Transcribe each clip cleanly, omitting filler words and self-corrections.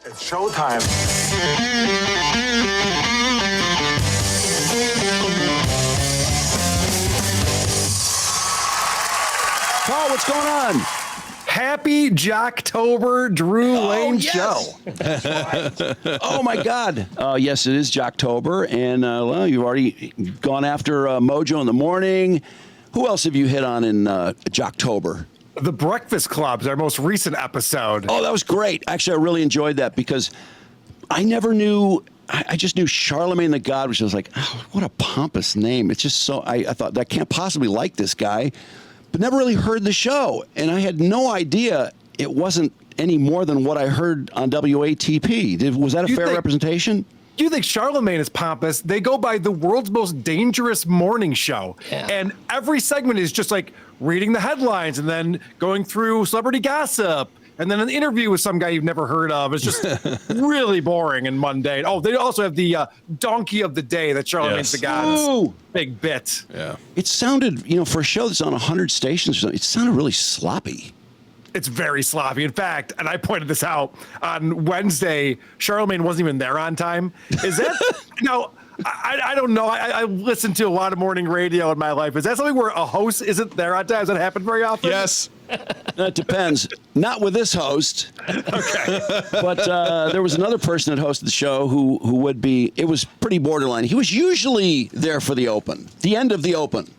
It's showtime. Carl, what's going on? Happy Jocktober, Drew Lane Show. Oh, my God. Yes, it is Jocktober. And, well, you've already gone after Mojo in the morning. Who else have you hit on in Jocktober? The Breakfast Club's our most recent episode. Oh, that was great. Actually, I really enjoyed that because I never knew. I just knew Charlemagne the God, which was like, oh, what a pompous name. It's just so, I thought, I can't possibly like this guy, but never really heard the show. And I had no idea it wasn't any more than what I heard on WATP. Was that a fair representation? You think Charlemagne is pompous? They go by the world's most dangerous morning show. Yeah. And every segment is just like reading the headlines and then going through celebrity gossip and then an interview with some guy you've never heard of. It's just really boring and mundane. Oh, they also have the donkey of the day that Charlemagne's the God's big bit. Yeah. It sounded, for a show that's on 100 stations or something, it sounded really sloppy. It's very sloppy. In fact, and I pointed this out on Wednesday, Charlemagne wasn't even there on time. Is that I don't know. I listen to a lot of morning radio in my life. Is that something where a host isn't there on time? Does that happen very often? Yes. It depends. Not with this host. Okay. But there was another person that hosted the show who would be, it was pretty borderline. He was usually there for the open, the end of the open.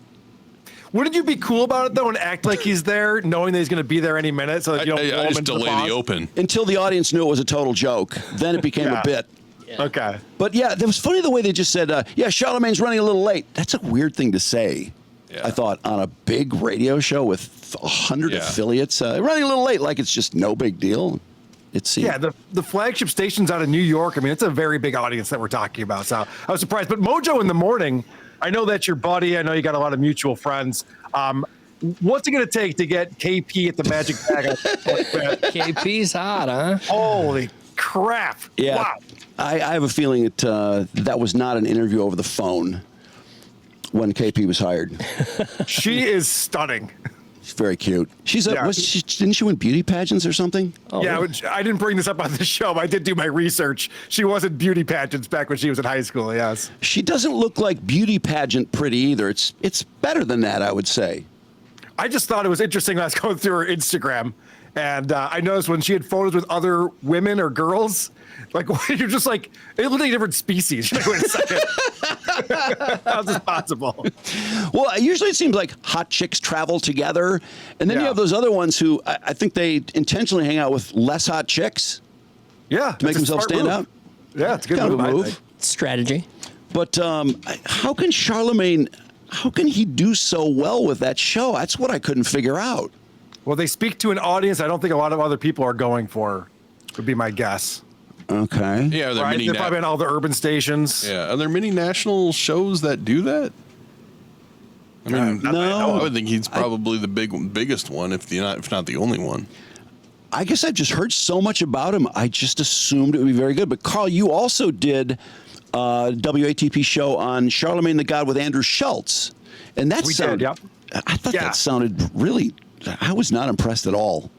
Wouldn't you be cool about it, though, and act like he's there, knowing that he's going to be there any minute so that you don't blow him into delay the open? Until the audience knew it was a total joke. Then it became a bit. Yeah. Okay. But, yeah, it was funny the way they just said, Charlemagne's running a little late. That's a weird thing to say, I thought, on a big radio show with 100 affiliates. Running a little late, like it's just no big deal. It seemed. Yeah, the flagship station's out of New York. I mean, it's a very big audience that we're talking about. So I was surprised. But Mojo in the morning, I know that's your buddy. I know you got a lot of mutual friends. What's it going to take to get KP at the Magic Bag? KP's hot, huh? Holy crap. Yeah. Wow. I have a feeling that was not an interview over the phone when KP was hired. She is stunning. She's very cute. Didn't she win beauty pageants or something? Oh, yeah, I didn't bring this up on the show, but I did do my research. She was in beauty pageants back when she was in high school, yes. She doesn't look like beauty pageant pretty either. It's better than that, I would say. I just thought it was interesting when I was going through her Instagram, and I noticed when she had photos with other women or girls, like you're just like, it looked like different species. You're like, wait a second. How's this possible? Well, usually it seems like hot chicks travel together, and then you have those other ones who I think they intentionally hang out with less hot chicks. Yeah, to make themselves stand out. Yeah, it's a good kind move. of a move. Strategy. But how can Charlemagne? How can he do so well with that show? That's what I couldn't figure out. Well, they speak to an audience I don't think a lot of other people are going for, would be my guess. Okay. Yeah, they're probably on all the urban stations. Yeah, are there many national shows that do that? I mean, no. I would think he's probably the biggest one, if not the only one. I guess I've just heard so much about him. I just assumed it would be very good. But Carl, you also did a WATP show on Charlemagne the God with Andrew Schultz, and that sounded. I thought that sounded really. I was not impressed at all.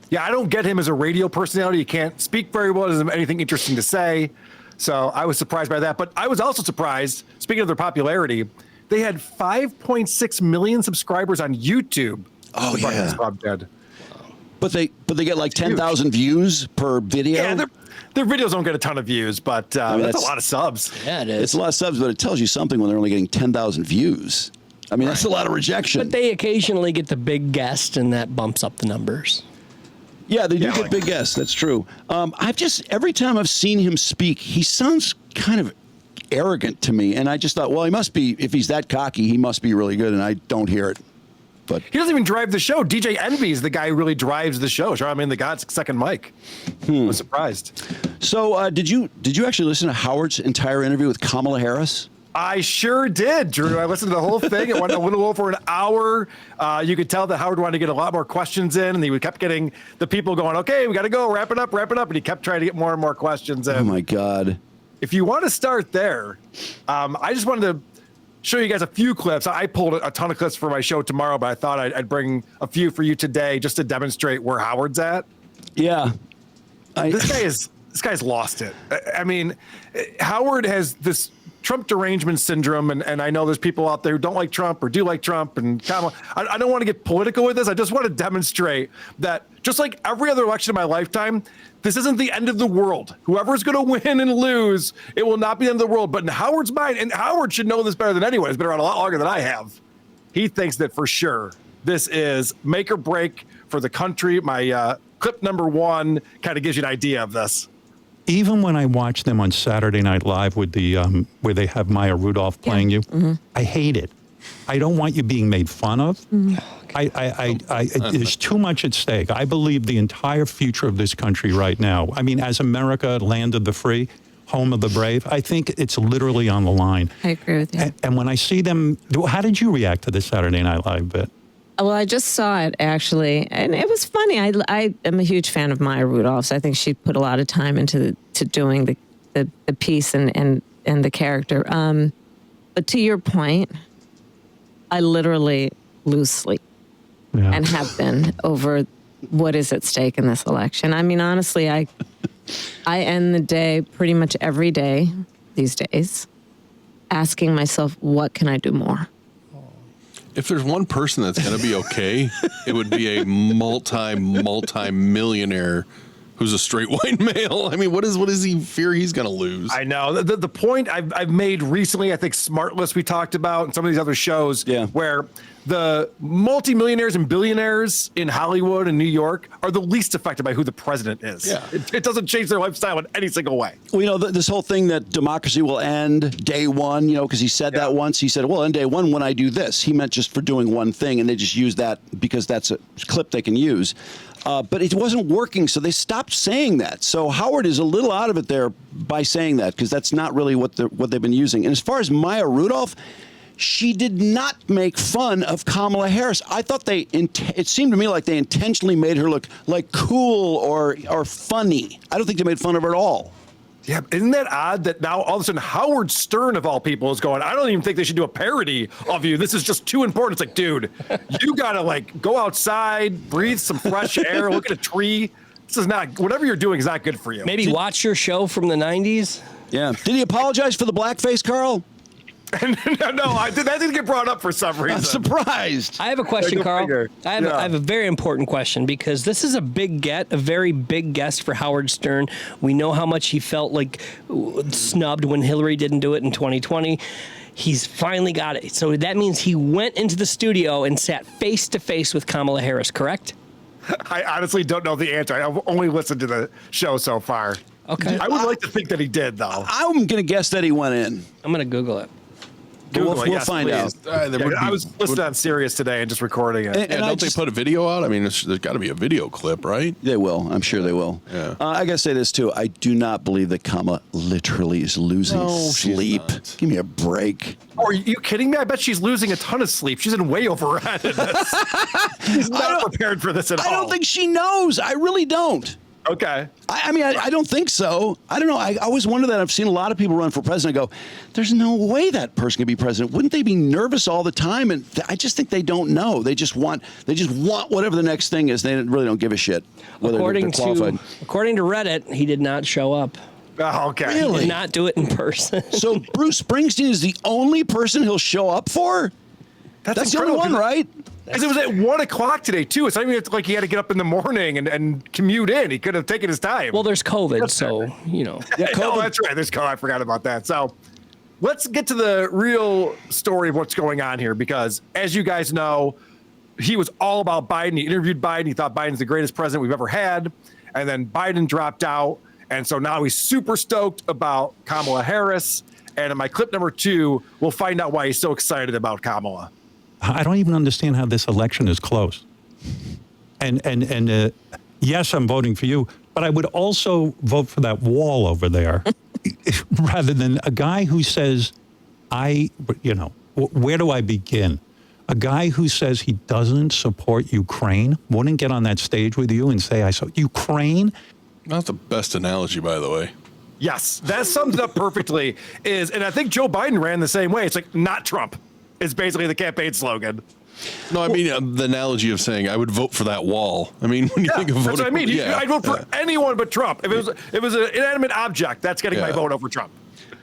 Yeah, I don't get him as a radio personality. He can't speak very well. Doesn't have anything interesting to say. So I was surprised by that. But I was also surprised, speaking of their popularity, they had 5.6 million subscribers on YouTube. Oh, yeah. Dead. But they get like 10,000 views per video. Yeah, their videos don't get a ton of views, but that's a lot of subs. Yeah, it is. It's a lot of subs, but it tells you something when they're only getting 10,000 views. I mean, that's a lot of rejection. But they occasionally get the big guest, and that bumps up the numbers. Yeah, they do get big guests. That's true. Every time I've seen him speak, he sounds kind of arrogant to me. And I just thought, well, he must be, if he's that cocky, he must be really good. And I don't hear it. But he doesn't even drive the show. DJ Envy is the guy who really drives the show. I mean, the God's second mic. I was surprised. So did you actually listen to Howard's entire interview with Kamala Harris? I sure did, Drew. I listened to the whole thing. It went a little over an hour. You could tell that Howard wanted to get a lot more questions in, and he kept getting the people going, okay, we got to go, wrap it up. And he kept trying to get more and more questions in. Oh, my God. If you want to start there, I just wanted to show you guys a few clips. I pulled a ton of clips for my show tomorrow, but I thought I'd bring a few for you today just to demonstrate where Howard's at. Yeah. This guy is this guy's lost it. I mean, Howard has this Trump derangement syndrome, and I know there's people out there who don't like Trump or do like Trump and Kamala. I don't want to get political with this. I just want to demonstrate that just like every other election in my lifetime, this isn't the end of the world. Whoever's going to win and lose, it will not be the end of the world. But in Howard's mind, and Howard should know this better than anyone, he's been around a lot longer than I have. He thinks that for sure this is make or break for the country. My clip number 1 kind of gives you an idea of this. Even when I watch them on Saturday Night Live with the where they have Maya Rudolph playing you, I hate it. I don't want you being made fun of. There's too much at stake. I believe the entire future of this country right now. I mean, as America, land of the free, home of the brave, I think it's literally on the line. I agree with you. And when I see them, how did you react to the Saturday Night Live bit? Well, I just saw it actually, and it was funny. I am a huge fan of Maya Rudolph's. I think she put a lot of time into doing the piece and the character. But to your point, I literally lose sleep and have been over what is at stake in this election. I mean, honestly, I end the day pretty much every day these days asking myself, what can I do more? If there's one person that's going to be okay, it would be a multi-millionaire who's a straight white male. I mean, what does he fear he's going to lose? I know. The point I've made recently, I think Smartless we talked about, and some of these other shows, where the multimillionaires and billionaires in Hollywood and New York are the least affected by who the president is. Yeah. It doesn't change their lifestyle in any single way. Well, you know, this whole thing that democracy will end day one, you know, because he said that once. He said, well, end day one when I do this. He meant just for doing one thing, and they just use that because that's a clip they can use. But it wasn't working, so they stopped saying that. So Howard is a little out of it there by saying that, because that's not really what they've been using. And as far as Maya Rudolph, she did not make fun of Kamala Harris. I thought it seemed to me like they intentionally made her look like cool or funny. I don't think they made fun of her at all. Yeah, isn't that odd that now all of a sudden Howard Stern of all people is going, I don't even think they should do a parody of you. This is just too important. It's like, dude, you got to like go outside, breathe some fresh air, look at a tree. This is not, whatever you're doing is not good for you. Maybe watch your show from the 90s. Yeah. Did he apologize for the blackface, Carl? No, that didn't get brought up for some reason. I'm surprised. I have a question, Carl. I have a very important question, because this is a very big guest for Howard Stern. We know how much he felt like snubbed when Hillary didn't do it in 2020. He's finally got it. So that means he went into the studio and sat face to face with Kamala Harris, correct? I honestly don't know the answer. I've only listened to the show so far. Okay. I would like to think that he did, though. I'm going to guess that he went in. I'm going to Google it. We'll find out. I was listening on Sirius today and just recording it. And don't they put a video out? I mean, there's got to be a video clip, right? They will. I'm sure they will. Yeah. I got to say this, too. I do not believe that Kamala literally is losing sleep. Give me a break. Oh, are you kidding me? I bet she's losing a ton of sleep. She's in way overhead in this. She's not prepared for this at all. I don't think she knows. I really don't. Okay. I mean, I don't think so. I don't know. I always wonder that. I've seen a lot of people run for president and go, there's no way that person can be president. Wouldn't they be nervous all the time? And I just think they don't know. They just want whatever the next thing is. They really don't give a shit whether they're qualified. According to Reddit, he did not show up. Oh, okay. Really? He did not do it in person. So Bruce Springsteen is the only person he'll show up for? That's the only one, right? Because it was at 1 o'clock today, too. It's not even like he had to get up in the morning and commute in. He could have taken his time. Well, there's COVID, so, you know. Yeah, no, that's right. There's COVID. I forgot about that. So let's get to the real story of what's going on here, because as you guys know, he was all about Biden. He interviewed Biden. He thought Biden's the greatest president we've ever had. And then Biden dropped out. And so now he's super stoked about Kamala Harris. And in my clip number 2, we'll find out why he's so excited about Kamala. I don't even understand how this election is close. And yes, I'm voting for you, but I would also vote for that wall over there rather than a guy who says, where do I begin? A guy who says he doesn't support Ukraine wouldn't get on that stage with you and say, I support Ukraine. Not the best analogy, by the way. Yes, that sums it up perfectly. And I think Joe Biden ran the same way. It's like, not Trump. Is basically the campaign slogan. No, I mean the analogy of saying I would vote for that wall. I mean, when you think of voting, that's what I mean. yeah, I'd vote for anyone but Trump. If it was an inanimate object, that's getting my vote over Trump.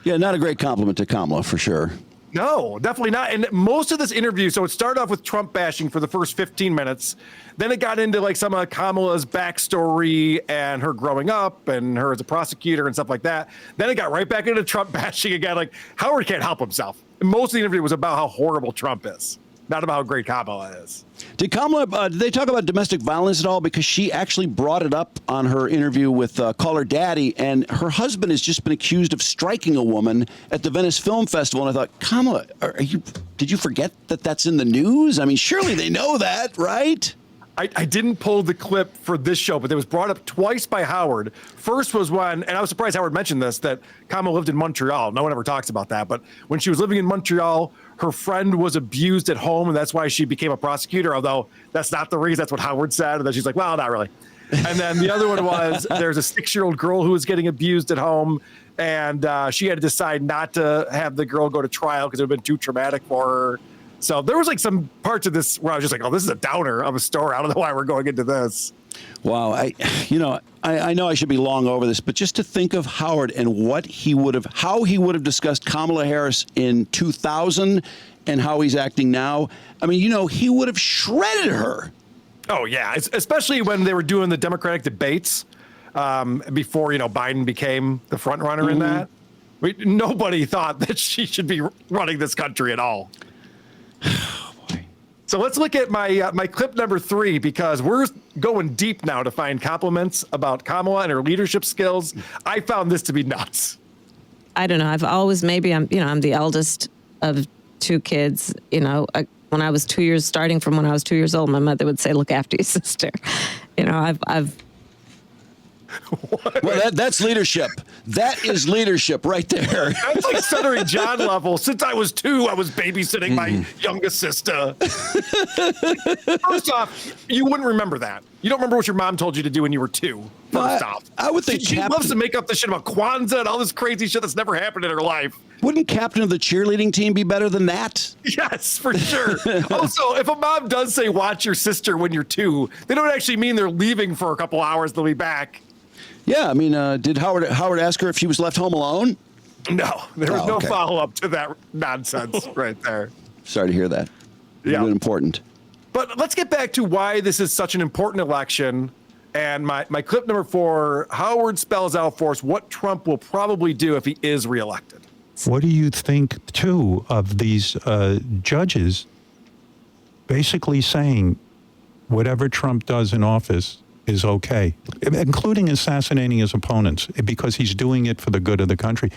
Yeah, not a great compliment to Kamala for sure. No, definitely not. And most of this interview, so it started off with Trump bashing for the first 15 minutes. Then it got into like some of Kamala's backstory and her growing up and her as a prosecutor and stuff like that. Then it got right back into Trump bashing again. Like Howard can't help himself. And most of the interview was about how horrible Trump is, not about how great Kamala is. Did Kamala, did they talk about domestic violence at all? Because she actually brought it up on her interview with Call Her Daddy, and her husband has just been accused of striking a woman at the Venice Film Festival. And I thought, Kamala, did you forget that that's in the news? I mean, surely they know that, right? I didn't pull the clip for this show, but it was brought up twice by Howard. First was when, and I was surprised Howard mentioned this, that Kamala lived in Montreal. No one ever talks about that. But when she was living in Montreal, her friend was abused at home, and that's why she became a prosecutor, although that's not the reason. That's what Howard said. And then she's like, well, not really. And then the other one was there's a 6-year-old girl who was getting abused at home, and she had to decide not to have the girl go to trial because it would have been too traumatic for her. So there was like some parts of this where I was just like, oh, this is a downer of a story. I don't know why we're going into this. Wow. I know I should be long over this, but just to think of Howard and how he would have discussed Kamala Harris in 2000 and how he's acting now. I mean, he would have shredded her. Oh, yeah. Especially when they were doing the Democratic debates before, Biden became the front runner in that. Nobody thought that she should be running this country at all. Oh, boy. So let's look at my clip number 3, because we're going deep now to find compliments about Kamala and her leadership skills. I found this to be nuts. I don't know. I've always, I'm the eldest of 2 kids. When I was 2 years, starting from when I was 2 years old, my mother would say, look after your sister. I've Well, that's leadership. That is leadership right there. That's like Stuttering John level. Since I was 2, I was babysitting my youngest sister. First off, you wouldn't remember that. You don't remember what your mom told you to do when you were 2. First off, I would think she loves to make up this shit about Kwanzaa and all this crazy shit that's never happened in her life. Wouldn't captain of the cheerleading team be better than that? Yes, for sure. Also, if a mom does say watch your sister when you're 2, they don't actually mean they're leaving for a couple hours. They'll be back. Yeah, I mean, did Howard ask her if she was left home alone? No, there was no follow-up to that nonsense right there. Sorry to hear that. Yeah. Really important. But let's get back to why this is such an important election. And my clip number 4, Howard spells out for us what Trump will probably do if he is reelected. What do you think, too, of these judges basically saying whatever Trump does in office is okay, including assassinating his opponents, because he's doing it for the good of the country?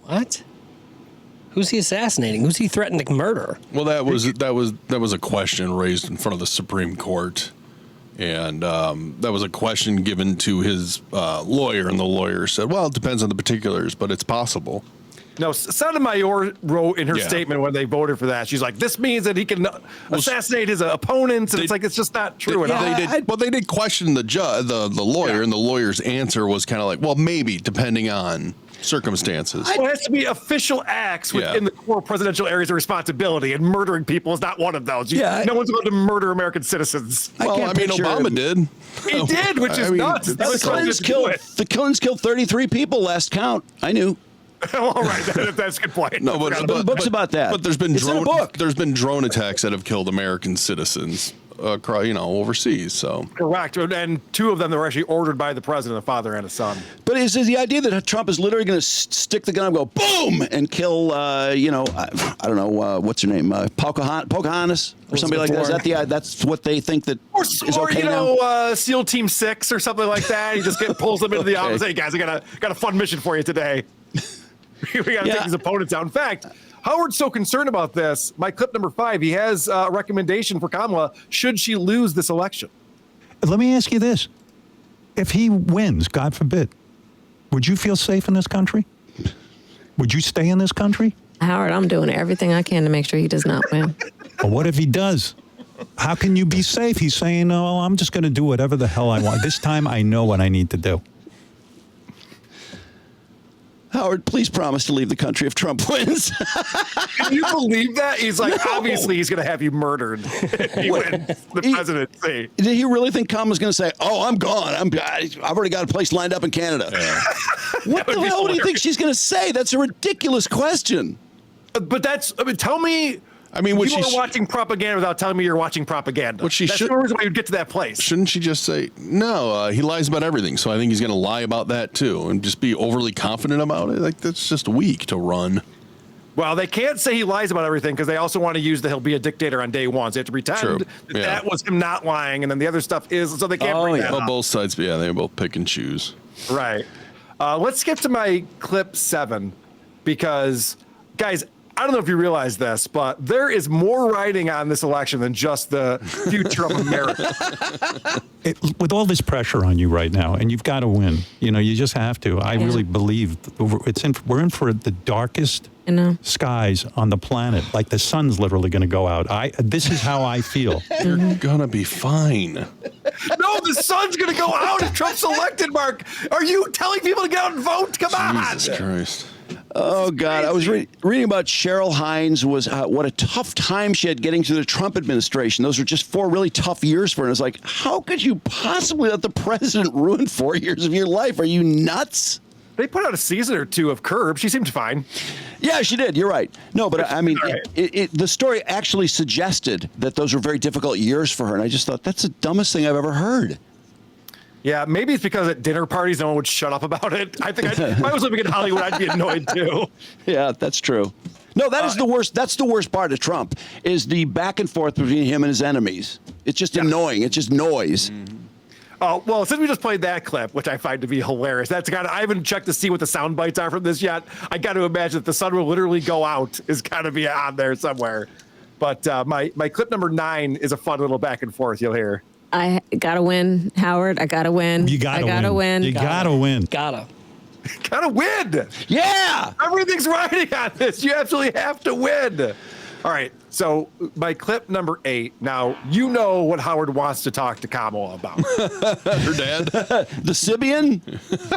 What? Who's he assassinating? Who's he threatening to murder? Well, that was a question raised in front of the Supreme Court, and that was a question given to his lawyer, and the lawyer said, "Well, it depends on the particulars, but it's possible." No, Sotomayor wrote in her statement when they voted for that. She's like, "This means that he can assassinate his opponents," and it's just not true at all. They did question the lawyer, and the lawyer's answer was kind of like, "Well, maybe depending on circumstances." Well, it has to be official acts within the core presidential areas of responsibility, and murdering people is not one of those. No one's allowed to murder American citizens. Well, I mean, Obama did. He did, which is nuts. The Clintons killed 33 people last count. I knew. All right, that's a good point. No, but books about that. But there's been drone attacks that have killed American citizens, overseas. So correct, and 2 of them that were actually ordered by the president, a father and a son. But is the idea that Trump is literally going to stick the gun and go boom and kill, I don't know, what's her name, Pocahontas or somebody like that? Is that that's what they think that is okay now? SEAL Team 6 or something like that. He just pulls them into the office. Hey guys, I got a fun mission for you today. We got to take his opponents out. In fact, Howard's so concerned about this. My clip number 5, he has a recommendation for Kamala should she lose this election. Let me ask you this. If he wins, God forbid, would you feel safe in this country? Would you stay in this country? Howard, I'm doing everything I can to make sure he does not win. But what if he does? How can you be safe? He's saying, "No, I'm just going to do whatever the hell I want. This time I know what I need to do." Howard, please promise to leave the country if Trump wins. Can you believe that? He's like, obviously, he's going to have you murdered if he wins the presidency. Did he really think Kamala's going to say, "Oh, I'm gone. I've already got a place lined up in Canada"? Yeah. What the hell do you think she's going to say? That's a ridiculous question. But tell me. I mean, you are watching propaganda without telling me you're watching propaganda. That's the reason why you'd get to that place. Shouldn't she just say, no, he lies about everything, so I think he's going to lie about that too, and just be overly confident about it? Like, that's just weak to run. Well, they can't say he lies about everything because they also want to use he'll be a dictator on day one. So they have to pretend that was him not lying, and then the other stuff is, so they can't bring that up. Both sides, they both pick and choose. Right. Let's skip to my clip 7 because, guys, I don't know if you realize this, but there is more riding on this election than just the future of America. With all this pressure on you right now, and you've got to win, you just have to. I really believe we're in for the darkest skies on the planet. Like the sun's literally going to go out. This is how I feel. You're going to be fine. No, the sun's going to go out if Trump's elected, Mark. Are you telling people to get out and vote? Come on. Jesus Christ. Oh, God. I was reading about Cheryl Hines what a tough time she had getting through the Trump administration. Those were just 4 really tough years for her. And it's like, how could you possibly let the president ruin 4 years of your life? Are you nuts? They put out a season or 2 of Curb. She seemed fine. Yeah, she did. You're right. No, but I mean, the story actually suggested that those were very difficult years for her. And I just thought, that's the dumbest thing I've ever heard. Yeah, maybe it's because at dinner parties, no one would shut up about it. I think if I was living in Hollywood, I'd be annoyed too. Yeah, that's true. No, that is the worst. That's the worst part of Trump is the back and forth between him and his enemies. It's just annoying. It's just noise. Well, since we just played that clip, which I find to be hilarious, I haven't checked to see what the sound bites are from this yet. I got to imagine that the sun will literally go out is got to be on there somewhere. But my clip number 9 is a fun little back and forth you'll hear. I gotta win, Howard. I gotta win. You gotta win. You gotta win. Gotta win. Yeah. Everything's riding on this. You absolutely have to win. All right. So my clip number 8. Now, you know what Howard wants to talk to Kamala about. Her dad? The Sibian?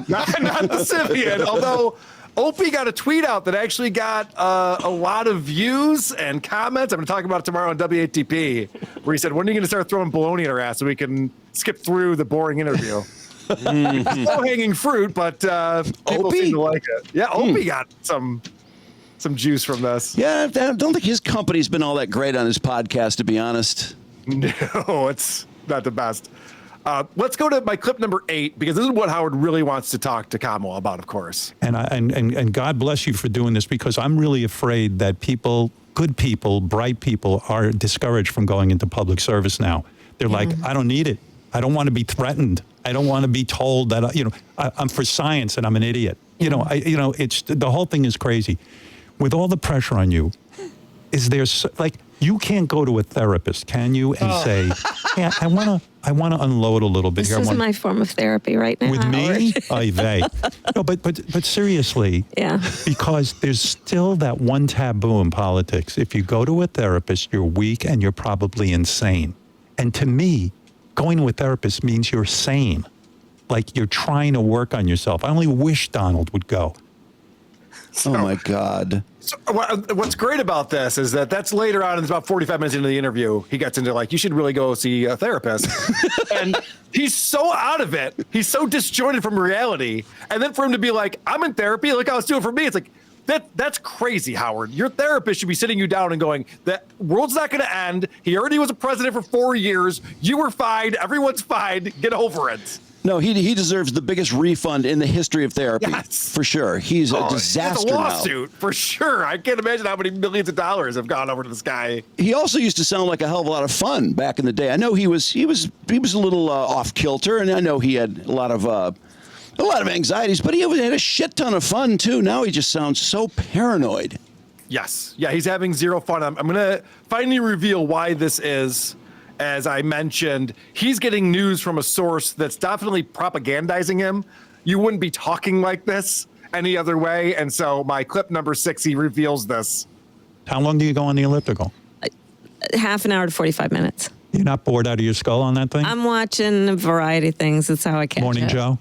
not the Sibian, although Opie got a tweet out that actually got a lot of views and comments. I'm going to talk about it tomorrow on WATP, where he said, when are you going to start throwing baloney at our ass so we can skip through the boring interview? Low-hanging fruit, but people seem to like it. Yeah, Opie got some juice from this. Yeah, I don't think his company's been all that great on his podcast, to be honest. No, it's not the best. Let's go to my clip number 8, because this is what Howard really wants to talk to Kamala about, of course. And God bless you for doing this, because I'm really afraid that good people, bright people, are discouraged from going into public service now. They're like, I don't need it. I don't want to be threatened. I don't want to be told that, I'm for science and I'm an idiot. It's the whole thing is crazy. With all the pressure on you, is there you can't go to a therapist, can you, and say, yeah, I want to unload a little bit this here. This is my form of therapy right now, with me? No, but seriously, because there's still that one taboo in politics. If you go to a therapist, you're weak and you're probably insane. And to me, going to a therapist means you're sane. Like you're trying to work on yourself. I only wish Donald would go. Oh my God. So what's great about this is that's later on, it's about 45 minutes into the interview. He gets into you should really go see a therapist. And he's so out of it. He's so disjointed from reality. And then for him to be like, I'm in therapy, look how it's doing for me. It's like, that's crazy, Howard. Your therapist should be sitting you down and going, the world's not going to end. He already was a president for 4 years. You were fine. Everyone's fine. Get over it. No, he deserves the biggest refund in the history of therapy, for sure. He's a disaster now. It's a lawsuit, for sure. I can't imagine how many millions of dollars have gone over to this guy. He also used to sound like a hell of a lot of fun back in the day. I know he was a little off kilter, and I know he had a lot of anxieties, but he had a shit ton of fun too. Now he just sounds so paranoid. Yes, yeah, he's having zero fun. I'm going to finally reveal why this is. As I mentioned, he's getting news from a source that's definitely propagandizing him. You wouldn't be talking like this any other way. And so my clip number 6, he reveals this. How long do you go on the elliptical? Half an hour to 45 minutes. You're not bored out of your skull on that thing? I'm watching a variety of things. That's how I catch Morning up. Joe?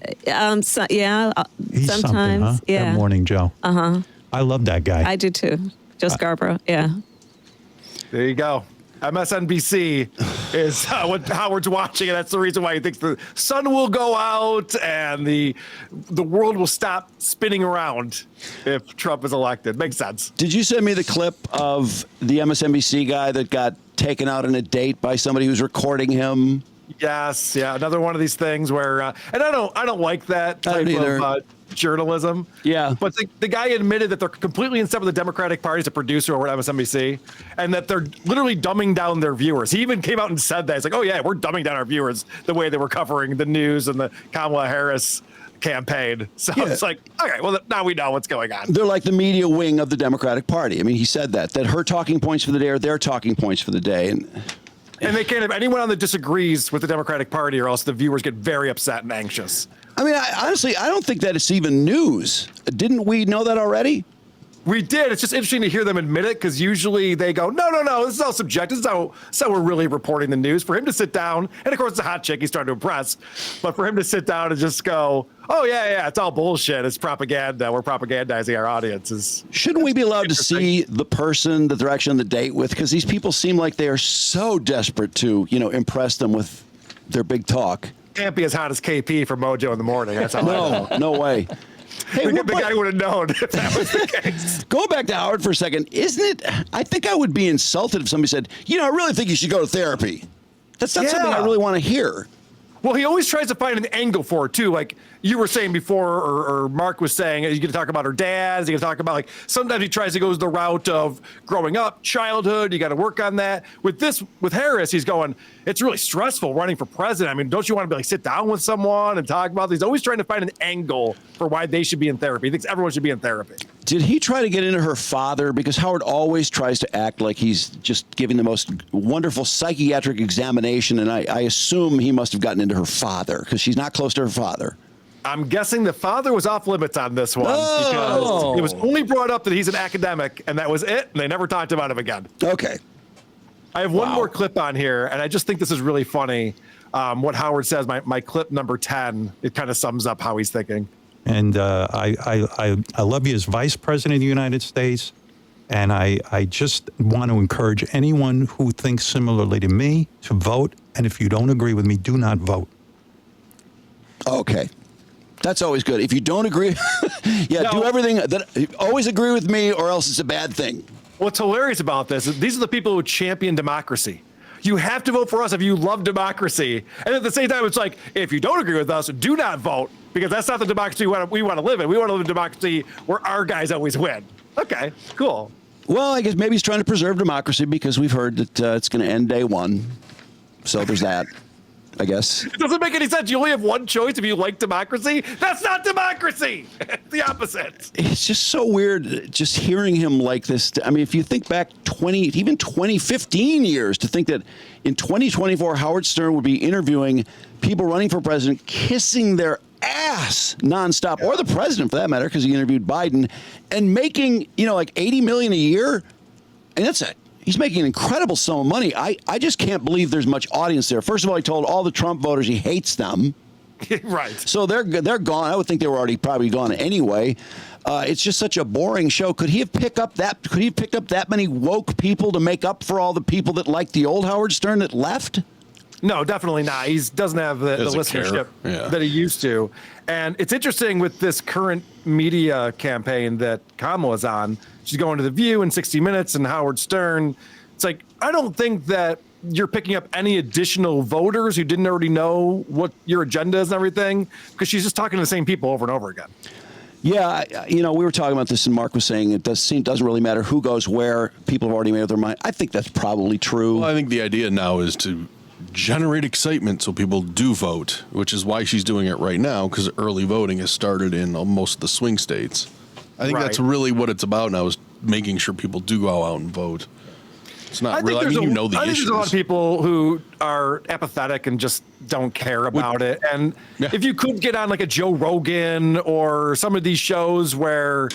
So, yeah, He's sometimes. something, huh? Yeah. That Morning Joe. I love that guy. I do too. Joe Scarborough. Yeah. There you go. MSNBC is what Howard's watching, and that's the reason why he thinks the sun will go out and the world will stop spinning around if Trump is elected. Makes sense. Did you send me the clip of the MSNBC guy that got taken out on a date by somebody who's recording him? Yes, yeah, another one of these things where, and I don't like that type of journalism. Yeah, but the guy admitted that they're completely in step with the Democratic Party as a producer over at MSNBC, and that they're literally dumbing down their viewers. He even came out and said that. He's like, "Oh yeah, we're dumbing down our viewers the way they were covering the news and the Kamala Harris campaign." So it's like, okay, well now we know what's going on. They're like the media wing of the Democratic Party. I mean, he said that her talking points for the day are their talking points for the day, and they can't have anyone on that disagrees with the Democratic Party, or else the viewers get very upset and anxious. I mean, honestly, I don't think that it's even news. Didn't we know that already? We did. It's just interesting to hear them admit it, because usually they go, no, this is all subjective. This is how we're really reporting the news. For him to sit down, and of course it's a hot chick he's trying to impress, but for him to sit down and just go, oh, yeah, it's all bullshit. It's propaganda. We're propagandizing our audiences. Shouldn't we be allowed to see the person that they're actually on the date with? Because these people seem like they are so desperate to, impress them with their big talk. Can't be as hot as KP from Mojo in the Morning. That's how I know. No way. Hey, the guy would have known if that was the case. Going back to Howard for a second, isn't it? I think I would be insulted if somebody said, I really think you should go to therapy. That's not something I really want to hear. Well, he always tries to find an angle for it, too. Like you were saying before, or Mark was saying, he's going to talk about her dad. He's going to talk about, sometimes he tries to go the route of growing up, childhood. You got to work on that. With Harris, he's going, it's really stressful running for president. I mean, don't you want to sit down with someone and talk about this? He's always trying to find an angle for why they should be in therapy. He thinks everyone should be in therapy. Did he try to get into her father? Because Howard always tries to act like he's just giving the most wonderful psychiatric examination, and I assume he must have gotten into her father, because she's not close to her father. I'm guessing the father was off limits on this one, because it was only brought up that he's an academic, and that was it, and they never talked about him again. Okay. I have one more clip on here, and I just think this is really funny. What Howard says, my clip number 10, it kind of sums up how he's thinking. And I love you as Vice President of the United States, and I just want to encourage anyone who thinks similarly to me to vote, and if you don't agree with me, do not vote. Okay. That's always good. If you don't agree, do everything always agree with me, or else it's a bad thing. What's hilarious about this is these are the people who champion democracy. You have to vote for us if you love democracy. And at the same time, it's like, if you don't agree with us, do not vote, because that's not the democracy we want to live in. We want to live in a democracy where our guys always win. Okay, cool. Well, I guess maybe he's trying to preserve democracy, because we've heard that it's going to end day one. So there's that. I guess. It doesn't make any sense. You only have one choice if you like democracy. That's not democracy. It's the opposite. It's just so weird just hearing him like this. I mean, if you think back 2015 years, to think that in 2024, Howard Stern would be interviewing people running for president, kissing their ass nonstop, or the president for that matter, because he interviewed Biden, and making, like $80 million a year. And that's it. He's making an incredible sum of money. I just can't believe there's much audience there. First of all, he told all the Trump voters he hates them. Right. So they're gone. I would think they were already probably gone anyway. It's just such a boring show. Could he have picked up that many woke people to make up for all the people that liked the old Howard Stern that left? No, definitely not. He doesn't have the listenership that he used to. And it's interesting with this current media campaign that Kamala's on. She's going to The View in 60 Minutes and Howard Stern. It's like, I don't think that you're picking up any additional voters who didn't already know what your agenda is and everything, because she's just talking to the same people over and over again. Yeah, we were talking about this, and Mark was saying it doesn't really matter who goes where. People have already made up their mind. I think that's probably true. Well, I think the idea now is to generate excitement so people do vote, which is why she's doing it right now, because early voting has started in most of the swing states. I think that's really what it's about now, is making sure people do go out and vote. It's not really, I think there's a lot of people who are apathetic and just don't care about it. And if you could get on like a Joe Rogan or some of these shows where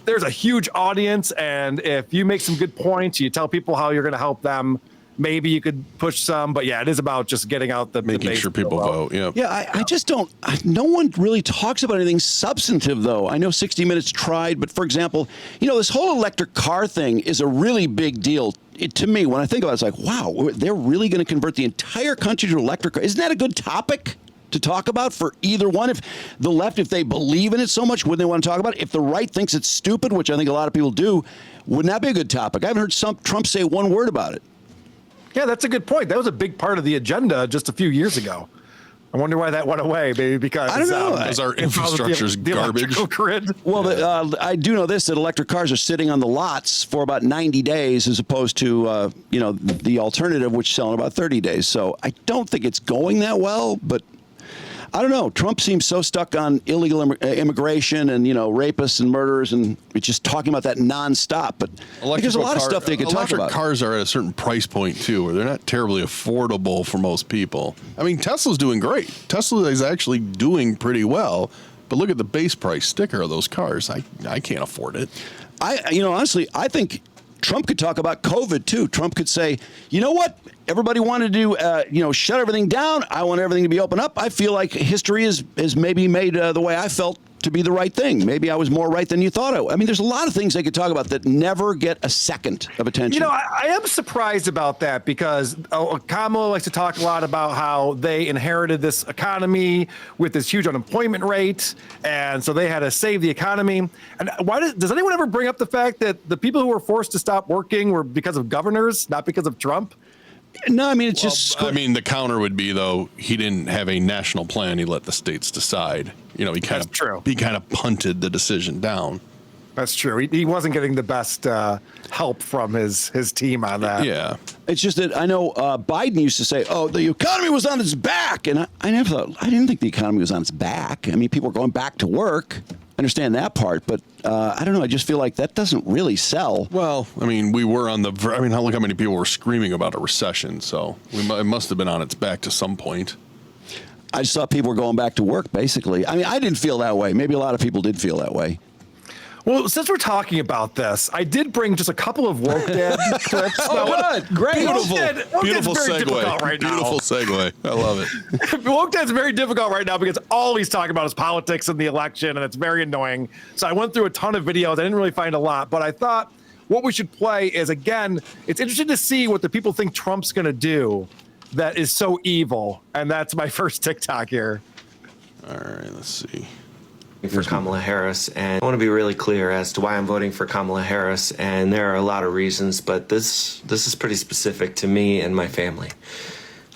there's a huge audience, and if you make some good points, you tell people how you're going to help them, maybe you could push some, but yeah, it is about just getting out the Making base sure people vote. Yeah. Yeah, I just don't. No one really talks about anything substantive, though. I know 60 Minutes tried, but for example, this whole electric car thing is a really big deal. To me, when I think about it, it's like, wow, they're really going to convert the entire country to electric cars. Isn't that a good topic to talk about for either one? If the left, if they believe in it so much, wouldn't they want to talk about it? If the right thinks it's stupid, which I think a lot of people do, wouldn't that be a good topic? I haven't heard Trump say one word about it. Yeah, that's a good point. That was a big part of the agenda just a few years ago. I wonder why that went away. Maybe because I don't know. Because our infrastructure's garbage. Grid. Well, I do know this, that electric cars are sitting on the lots for about 90 days as opposed to, the alternative, which sell in about 30 days. So I don't think it's going that well, but I don't know. Trump seems so stuck on illegal immigration and, rapists and murderers and just talking about that nonstop. But there's a lot of stuff they could talk about. Electric cars are at a certain price point, too, where they're not terribly affordable for most people. I mean, Tesla's doing great. Tesla is actually doing pretty well. But look at the base price sticker of those cars. I can't afford it. Honestly, I think Trump could talk about COVID, too. Trump could say, you know what? Everybody wanted to, shut everything down. I want everything to be open up. I feel like history is maybe made the way I felt to be the right thing. Maybe I was more right than you thought. I mean, there's a lot of things they could talk about that never get a second of attention. I am surprised about that because Kamala likes to talk a lot about how they inherited this economy with this huge unemployment rate, and so they had to save the economy. And does anyone ever bring up the fact that the people who were forced to stop working were because of governors, not because of Trump? No, I mean, it's just... the counter would be, though, he didn't have a national plan. He let the states decide. He kind of punted the decision down. That's true. He wasn't getting the best help from his team on that. Yeah. It's just that I know Biden used to say, oh, the economy was on its back. And I didn't think the economy was on its back. I mean, people were going back to work. I understand that part, but I don't know. I just feel like that doesn't really sell. Well, I mean, we were on look how many people were screaming about a recession. So it must have been on its back to some point. I just thought people were going back to work, basically. I mean, I didn't feel that way. Maybe a lot of people did feel that way. Well, since we're talking about this, I did bring just a couple of woke dad clips. Good. Great. Beautiful segue. Right beautiful segue. I love it. Woke dad's very difficult right now because all he's talking about is politics and the election, and it's very annoying. So I went through a ton of videos. I didn't really find a lot, but I thought what we should play is, again, it's interesting to see what the people think Trump's going to do that is so evil. And that's my first TikTok here. All right, let's see. For Kamala Harris, and I want to be really clear as to why I'm voting for Kamala Harris, and there are a lot of reasons, but this is pretty specific to me and my family.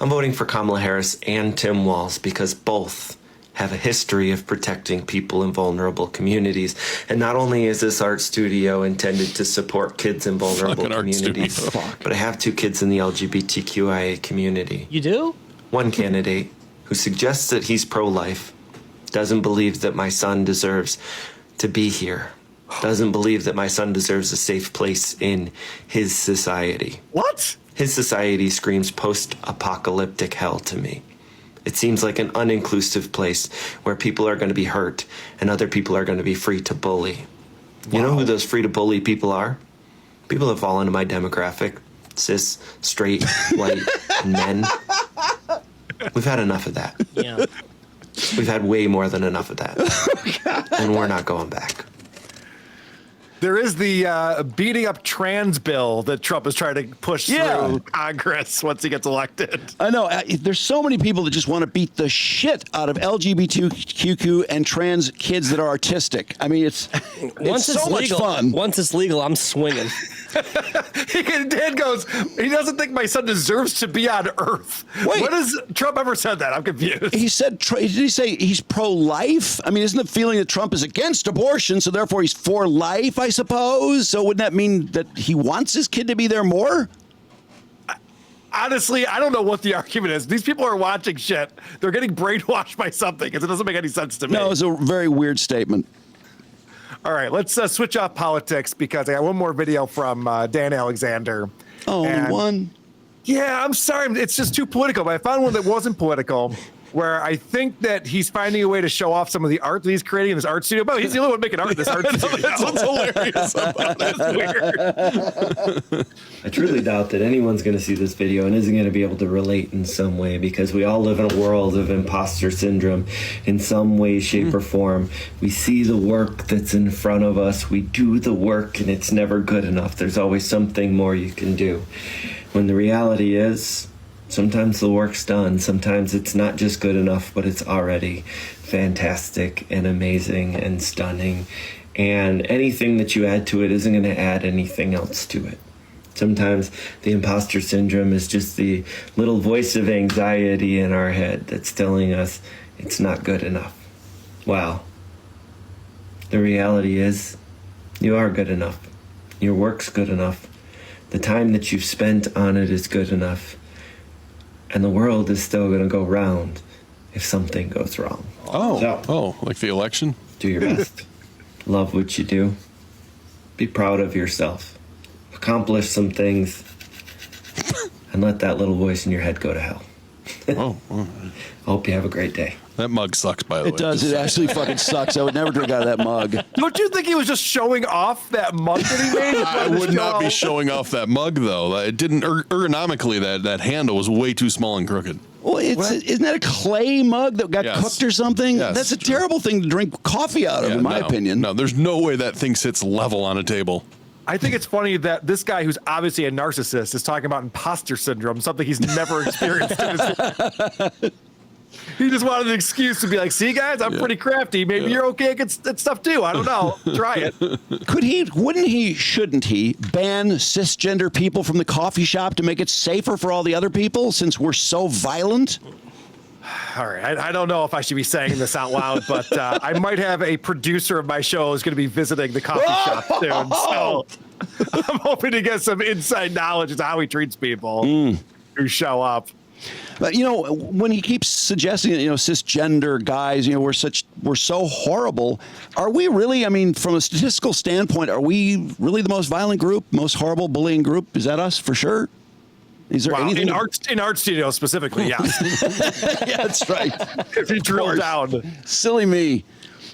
I'm voting for Kamala Harris and Tim Walz because both have a history of protecting people in vulnerable communities. And not only is this art studio intended to support kids in vulnerable communities, but I have 2 kids in the LGBTQIA community. You do? One candidate who suggests that he's pro-life doesn't believe that my son deserves to be here, doesn't believe that my son deserves a safe place in his society. What? His society screams post-apocalyptic hell to me. It seems like an uninclusive place where people are going to be hurt and other people are going to be free to bully. You know who those free to bully people are? People that fall into my demographic, cis, straight, white, men. We've had enough of that. Yeah. We've had way more than enough of that. And we're not going back. There is the beating up trans bill that Trump is trying to push through Congress once he gets elected. I know. There's so many people that just want to beat the shit out of LGBTQ and trans kids that are artistic. I mean, it's so much fun. Once it's legal, I'm swinging. Dan goes, he doesn't think my son deserves to be on Earth. Wait. When has Trump ever said that? I'm confused. He said, did he say he's pro-life? I mean, isn't the feeling that Trump is against abortion, so therefore he's for life, I suppose? So wouldn't that mean that he wants his kid to be there more? Honestly, I don't know what the argument is. These people are watching shit. They're getting brainwashed by something because it doesn't make any sense to me. No, it's a very weird statement. All right, let's switch off politics because I got one more video from Dan Alexander. Oh, only one? Yeah, I'm sorry. It's just too political, but I found one that wasn't political. where I think that he's finding a way to show off some of the art that he's creating in this art studio. But he's the only one making art in this art studio. That's what's hilarious about That's weird. I truly doubt that anyone's going to see this video and isn't going to be able to relate in some way, because we all live in a world of imposter syndrome in some way, shape, or form. We see the work that's in front of us. We do the work, and it's never good enough. There's always something more you can do. When the reality is, sometimes the work's done. Sometimes it's not just good enough, but it's already fantastic and amazing and stunning. And anything that you add to it isn't going to add anything else to it. Sometimes the imposter syndrome is just the little voice of anxiety in our head that's telling us it's not good enough. Wow. The reality is, you are good enough. Your work's good enough. The time that you've spent on it is good enough. And the world is still going to go round if something goes wrong. Like the election? Do your best. Love what you do. Be proud of yourself. Accomplish some things. And let that little voice in your head go to hell. I hope you have a great day. That mug sucks, by the way. It does. It actually fucking sucks. I would never drink out of that mug. Don't you think he was just showing off that mug that he made? I would not be showing off that mug, though. It didn't ergonomically. That handle was way too small and crooked. Well, isn't that a clay mug that got cooked or something? Yes, that's a terrible thing to drink coffee out of, in my opinion. No, there's no way that thing sits level on a table. I think it's funny that this guy, who's obviously a narcissist, is talking about imposter syndrome, something he's never experienced in his life. He just wanted an excuse to be like, see, guys, I'm pretty crafty. Maybe you're okay at stuff too. I don't know. Try it. Shouldn't he ban cisgender people from the coffee shop to make it safer for all the other people, since we're so violent? All right. I don't know if I should be saying this out loud, but I might have a producer of my show who's going to be visiting the coffee shop soon. So I'm hoping to get some inside knowledge of how he treats people who show up. But when he keeps suggesting that cisgender guys, we're so horrible. Are we really? I mean, from a statistical standpoint, are we really the most violent group, most horrible bullying group? Is that us for sure? Is there anything in art studio specifically? Yes. Yeah, that's right. If you drill down, silly me.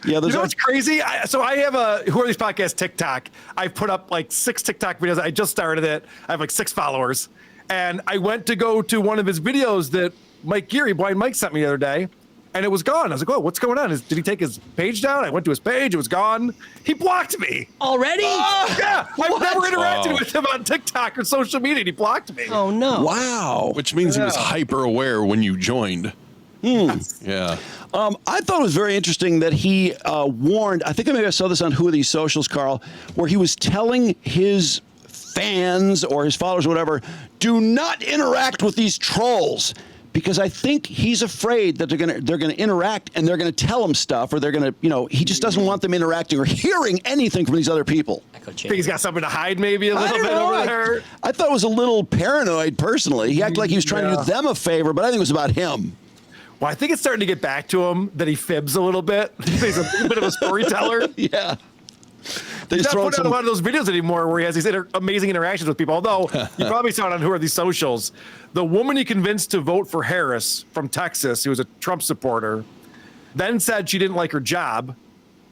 Yeah, you know what's crazy? So I have a Who Are These Podcasts TikTok. I've put up like 6 TikTok videos. I just started it. I have like 6 followers. And I went to go to one of his videos that Blind Mike sent me the other day, and it was gone. I was like, oh, what's going on? Did he take his page down? I went to his page. It was gone. He blocked me. Already? Yeah. I've never interacted with him on TikTok or social media, and he blocked me. Oh, no. Wow. Which means he was hyper aware when you joined. Yeah. I thought it was very interesting that he warned, I think maybe I saw this on Who Are These Socials, Carl, where he was telling his fans or his followers or whatever, do not interact with these trolls, because I think he's afraid that they're gonna interact and they're gonna tell him stuff, or they're gonna, he just doesn't want them interacting or hearing anything from these other people. Think he's got something to hide maybe a little bit over there? I thought it was a little paranoid personally. He acted like he was trying to do them a favor, but I think it was about him. Well, I think it's starting to get back to him that he fibs a little bit. He's a bit of a storyteller. Yeah. He's not putting out a lot of those videos anymore where he has these amazing interactions with people. Although you probably saw it on Who Are These Socials. The woman he convinced to vote for Harris from Texas, who was a Trump supporter, then said she didn't like her job,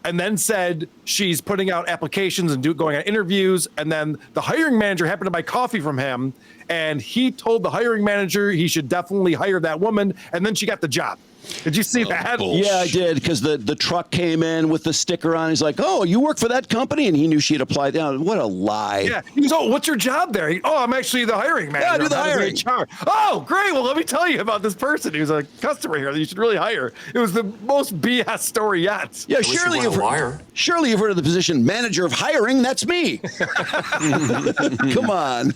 and then said she's putting out applications and going on interviews. And then the hiring manager happened to buy coffee from him, and he told the hiring manager he should definitely hire that woman, and then she got the job. Did you see that? Bullshit. Yeah, I did, because the truck came in with the sticker on. He's like, oh, you work for that company? And he knew she'd applied. What a lie. Yeah. He goes, oh, what's your job there? I'm actually the hiring manager. Yeah, I do the hiring. HR. Oh, great. Well, let me tell you about this person who's a customer here that you should really hire. It was the most BS story yet. Yeah, surely you've heard of the position manager of hiring. That's me. Come on.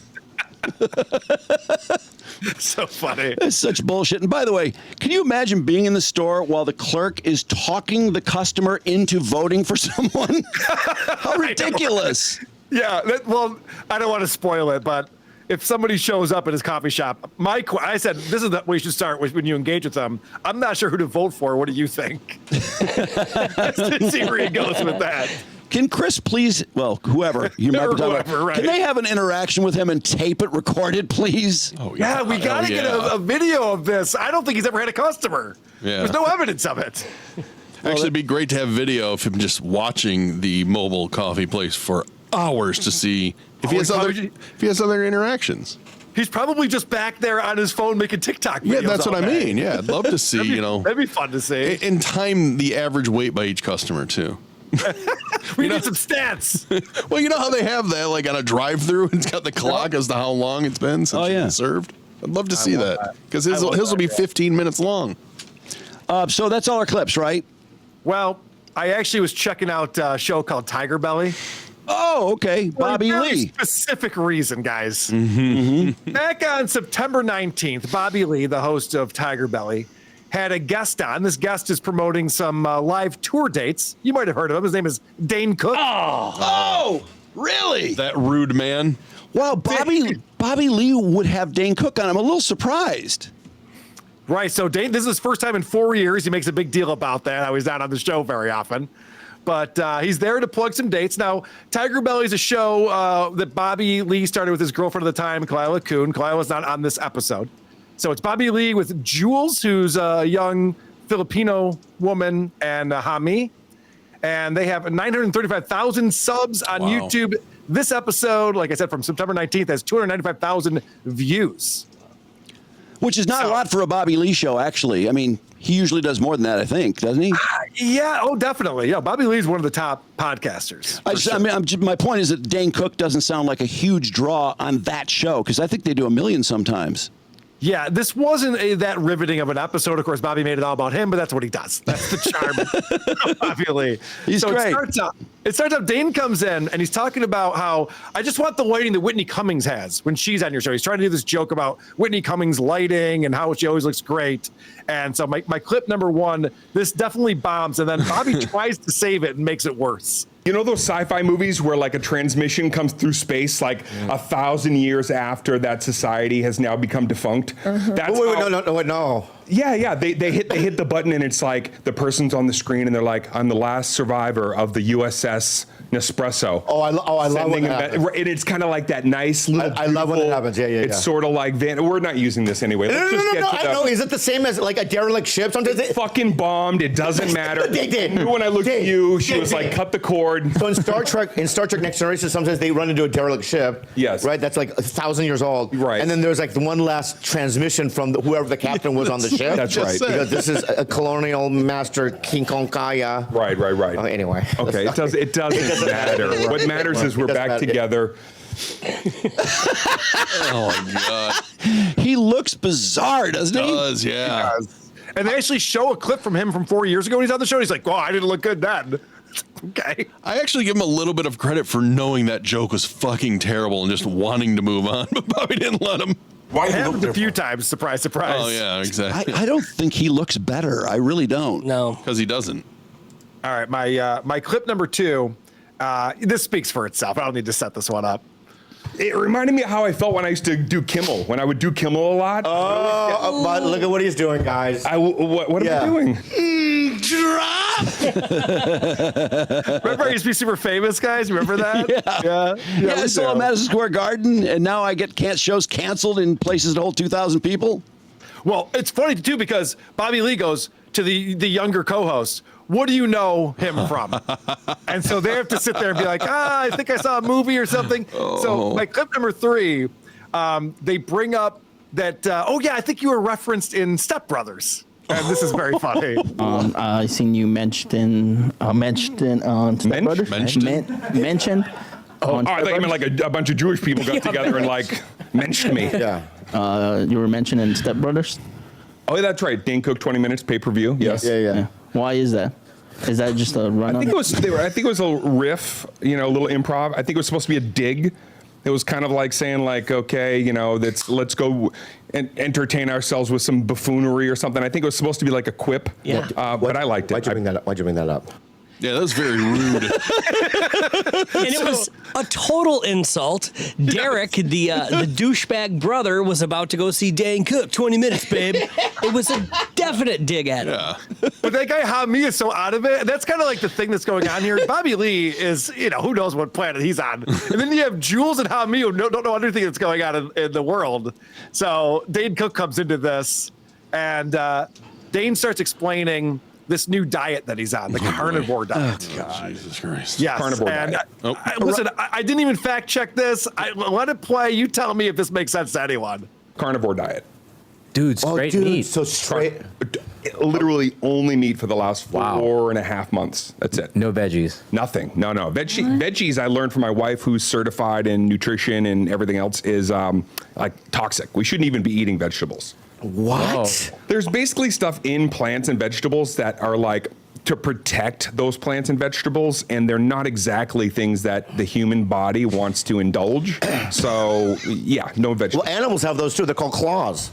So funny. It's such bullshit. And by the way, can you imagine being in the store while the clerk is talking the customer into voting for someone? How ridiculous. Yeah. Well, I don't want to spoil it, but if somebody shows up at his coffee shop, I said, this is the way you should start when you engage with them. I'm not sure who to vote for. What do you think? Let's see where he goes with that. Can Chris please, well, whoever, you remember talking about, Whoever, right. can they have an interaction with him and tape it recorded, please? Oh, Yeah, we got to get a video of this. I don't think he's ever had a customer. Yeah. There's no evidence of it. Actually, it'd be great to have video of him just watching the mobile coffee place for hours to see if he has other interactions. He's probably just back there on his phone making TikTok videos. Yeah, that's what all I day. mean. Yeah, I'd love to see, That'd be fun to see. and time the average wait by each customer too. We need some stats. Well, you know how they have that like on a drive-through, it's got the clock as to how long it's been since you've been served. I'd love to see that because his will be 15 minutes long. So that's all our clips, right? Well, I actually was checking out a show called TigerBelly. Oh, okay. Bobby For a very Lee. specific reason, guys. Back on September 19th, Bobby Lee, the host of TigerBelly, had a guest on. This guest is promoting some live tour dates. You might have heard of him. His name is Dane Cook. Oh, really? That rude man. Wow, Bobby Lee would have Dane Cook on. I'm a little surprised. Right. So Dane, this is his first time in 4 years. He makes a big deal about that. How he's not on the show very often. But he's there to plug some dates. Now, TigerBelly is a show that Bobby Lee started with his girlfriend at the time, Kalila Kuhn. Kalila's not on this episode. So it's Bobby Lee with Jules, who's a young Filipino woman, and Hami. And they have 935,000 subs on YouTube. This episode, like I said, from September 19th, has 295,000 views. Which is not a lot for a Bobby Lee show, actually. I mean, he usually does more than that, I think, doesn't he? Yeah, definitely. Yeah, Bobby Lee's one of the top podcasters. My point is that Dane Cook doesn't sound like a huge draw on that show, because I think they do 1 million sometimes. Yeah, this wasn't that riveting of an episode. Of course, Bobby made it all about him, but that's what he does. That's the charm of Bobby Lee. He's great. It starts out, Dane comes in, and he's talking about how, I just want the lighting that Whitney Cummings has when she's on your show. He's trying to do this joke about Whitney Cummings' lighting and how she always looks great. And so my clip number one, this definitely bombs, and then Bobby tries to save it and makes it worse. You know those sci-fi movies where like a transmission comes through space like 1,000 years after that society has now become defunct? That's No. Yeah. They hit the button and it's like the person's on the screen and they're like, I'm the last survivor of the USS Nespresso. I love when that happens. And it's kind of like that nice little. I love when it happens. Yeah. It's sort of like we're not using this anyway. No. I know. Is it the same as like a derelict ship? Sometimes it fucking bombed. It doesn't matter. They did. When I looked at you, she was like, cut the cord. So in Star Trek Next Generation, sometimes they run into a derelict ship. Yes. Right. That's like 1,000 years old. Right. And then there's like the one last transmission from whoever the captain was on the ship. That's right. Because this is a colonial master King Kong Kaya. Right. Anyway. Okay. It doesn't matter. What matters is we're back together. Oh my God. He looks bizarre, doesn't he? Does, yeah. He does. And they actually show a clip from him from 4 years ago when he's on the show. He's like, well, I didn't look good then. Okay. I actually give him a little bit of credit for knowing that joke was fucking terrible and just wanting to move on, but Bobby didn't let him. It happened a few times. Surprise, surprise. Oh, yeah, exactly. I don't think he looks better. I really don't. No. Because he doesn't. All right, my clip number two, this speaks for itself. I don't need to set this one up. It reminded me of how I felt when I used to do Kimmel. When I would do Kimmel a lot. But look at what he's doing, guys. What am I doing? Remember I used to be super famous, guys? Remember that? Yeah, I saw him at Madison Square Garden, and now I get shows canceled in places that hold 2,000 people. Well, it's funny, too, because Bobby Lee goes to the younger co-host, what do you know him from? And so they have to sit there and be like, I think I saw a movie or something. So my clip number three, they bring up that, I think you were referenced in Step Brothers. And this is very funny. I seen you mentioned Step Brothers. Mentioned. I thought you meant like a bunch of Jewish people got together and like mentioned me. Yeah. You were mentioned in Step Brothers. Oh, that's right. Dane Cook, 20 minutes, pay-per-view. Yes. Yeah. Why is that? Is that just a run? I think it was a riff, a little improv. I think it was supposed to be a dig. It was kind of like saying, like, okay, let's go and entertain ourselves with some buffoonery or something. I think it was supposed to be like a quip. Yeah. But I liked it. Why'd you bring that up? Yeah, that was very rude. And it was a total insult. Derek, the douchebag brother, was about to go see Dane Cook. 20 minutes, babe. It was a definite dig at him. Yeah. But that guy Hami is so out of it. That's kind of like the thing that's going on here. Bobby Lee is, who knows what planet he's on. And then you have Jules and Hami who don't know anything that's going on in the world. So Dane Cook comes into this, and Dane starts explaining this new diet that he's on, the carnivore diet. Oh, Jesus Christ. Yes. Carnivore diet. Listen, I didn't even fact check this. Let it play. You tell me if this makes sense to anyone. Carnivore diet. Dude, straight meat. So straight. Literally only meat for the last 4.5 months. That's it. No veggies. Nothing. No. Veggies, I learned from my wife, who's certified in nutrition and everything else, is like toxic. We shouldn't even be eating vegetables. What? There's basically stuff in plants and vegetables that are like to protect those plants and vegetables, and they're not exactly things that the human body wants to indulge. So, yeah, no vegetables. Well, animals have those too. They're called claws.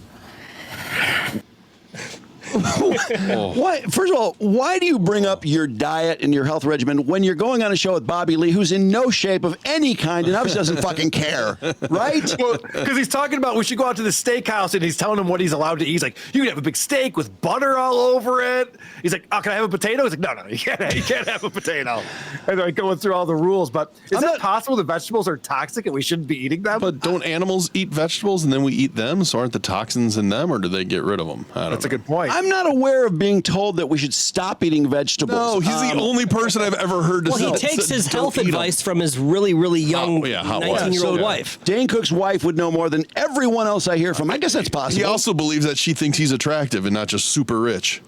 Why? First of all, why do you bring up your diet and your health regimen when you're going on a show with Bobby Lee, who's in no shape of any kind and obviously doesn't fucking care, right? Well, because he's talking about we should go out to the steakhouse, and he's telling him what he's allowed to eat. He's like, you can have a big steak with butter all over it. He's like, oh, can I have a potato? He's like, no, you can't have a potato. And they're like going through all the rules. But is that possible that vegetables are toxic and we shouldn't be eating them? But don't animals eat vegetables and then we eat them? So aren't the toxins in them, or do they get rid of them? That's a good point. I'm not aware of being told that we should stop eating vegetables. No, he's the only person I've ever heard to say. Well, he takes his health advice from his really, really young 19-year-old wife. Dane Cook's wife would know more than everyone else I hear from. I guess that's possible. He also believes that she thinks he's attractive and not just super rich.